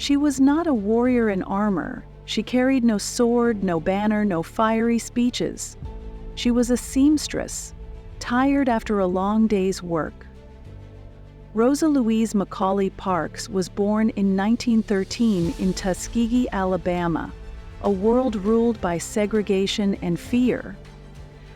She was not a warrior in armor. She carried no sword, no banner, no fiery speeches. She was a seamstress, tired after a long day's work. Rosa Louise Macaulay Parks was born in 1913 in Tuskegee, Alabama, a world ruled by segregation and fear.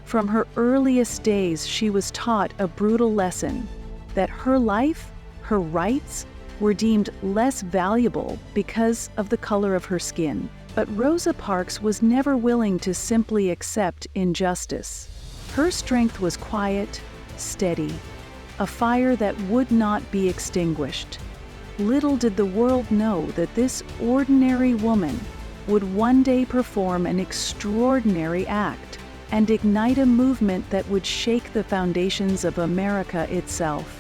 From her earliest days, she was taught a brutal lesson that her life, her rights, were deemed less valuable because of the color of her skin. But Rosa Parks was never willing to simply accept injustice. Her strength was quiet, steady, a fire that would not be extinguished. Little did the world know that this ordinary woman would one day perform an extraordinary act and ignite a movement that would shake the foundations of America itself.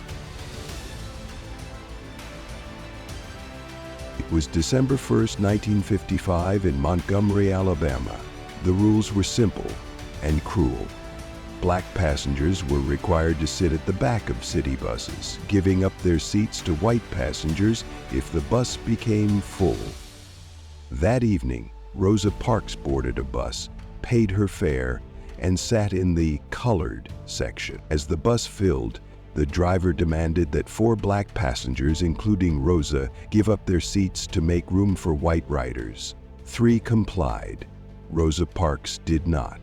It was December 1st, 1955 in Montgomery, Alabama. The rules were simple and cruel. Black passengers were required to sit at the back of city buses, giving up their seats to white passengers if the bus became full. That evening, Rosa Parks boarded a bus, paid her fare, and sat in the colored section. As the bus filled, the driver demanded that 4 black passengers, including Rosa, give up their seats to make room for white riders. 3 complied. Rosa Parks did not.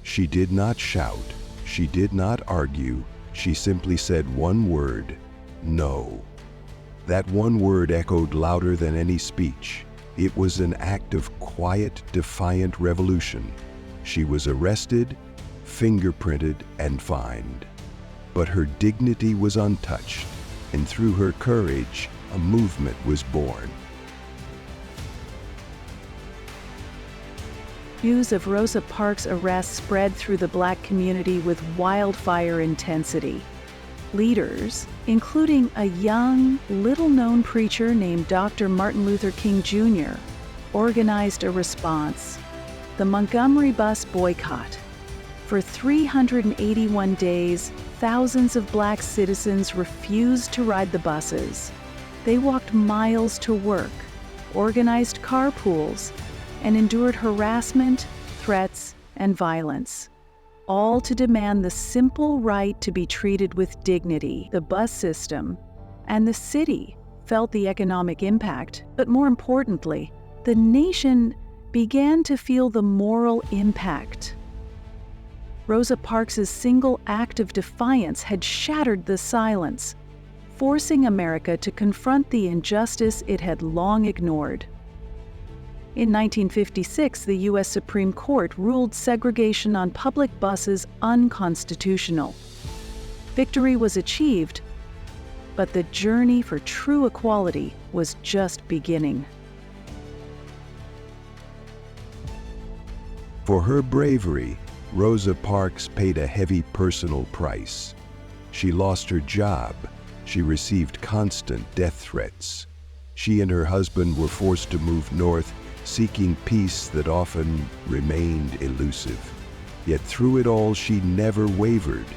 She did not shout. She did not argue. She simply said one word: no. That one word echoed louder than any speech. It was an act of quiet, defiant revolution. She was arrested, fingerprinted, and fined. But her dignity was untouched, and through her courage, a movement was born. News of Rosa Parks' arrest spread through the black community with wildfire intensity. Leaders, including a young, little-known preacher named Dr. Martin Luther King Jr., organized a response: the Montgomery Bus Boycott. For 381 days, thousands of black citizens refused to ride the buses. They walked miles to work, organized carpools, and endured harassment, threats, and violence, all to demand the simple right to be treated with dignity. The bus system and the city felt the economic impact, but more importantly, the nation began to feel the moral impact. Rosa Parks' single act of defiance had shattered the silence, forcing America to confront the injustice it had long ignored. In 1956, the U.S. Supreme Court ruled segregation on public buses unconstitutional. Victory was achieved, but the journey for true equality was just beginning. For her bravery, Rosa Parks paid a heavy personal price. She lost her job. She received constant death threats. She and her husband were forced to move north, seeking peace that often remained elusive. Yet through it all, she never wavered.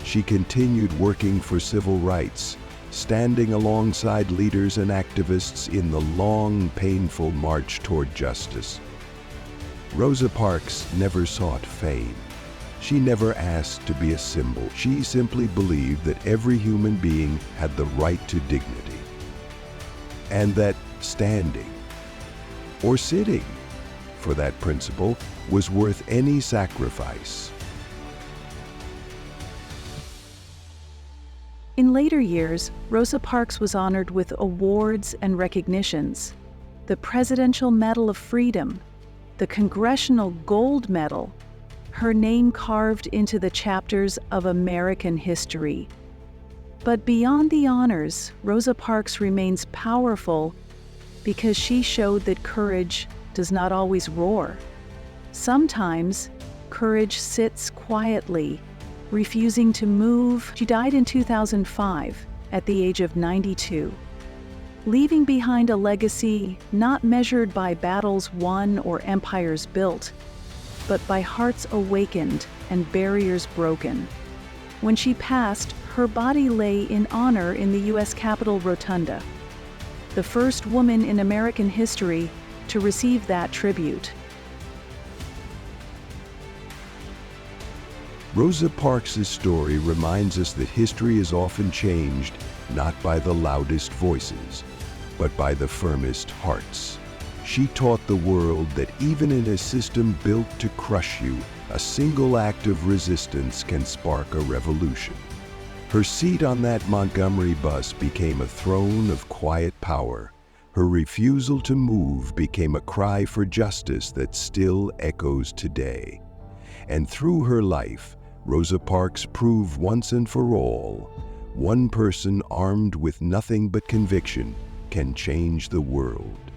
She continued working for civil rights, standing alongside leaders and activists in the long, painful march toward justice. Rosa Parks never sought fame. She never asked to be a symbol. She simply believed that every human being had the right to dignity, and that standing, or sitting, for that principle was worth any sacrifice. In later years, Rosa Parks was honored with awards and recognitions: the Presidential Medal of Freedom, the Congressional Gold Medal, her name carved into the chapters of American history. But beyond the honors, Rosa Parks remains powerful because she showed that courage does not always roar. Sometimes, courage sits quietly, refusing to move. She died in 2005 at the age of 92, leaving behind a legacy not measured by battles won or empires built, but by hearts awakened and barriers broken. When she passed, her body lay in honor in the U.S. Capitol Rotunda. the first woman in American history to receive that tribute. Rosa Parks' story reminds us that history is often changed not by the loudest voices, but by the firmest hearts. She taught the world that even in a system built to crush you, a single act of resistance can spark a revolution. Her seat on that Montgomery bus became a throne of quiet power. Her refusal to move became a cry for justice that still echoes today. And through her life, Rosa Parks proved once and for all, one person armed with nothing but conviction can change the world.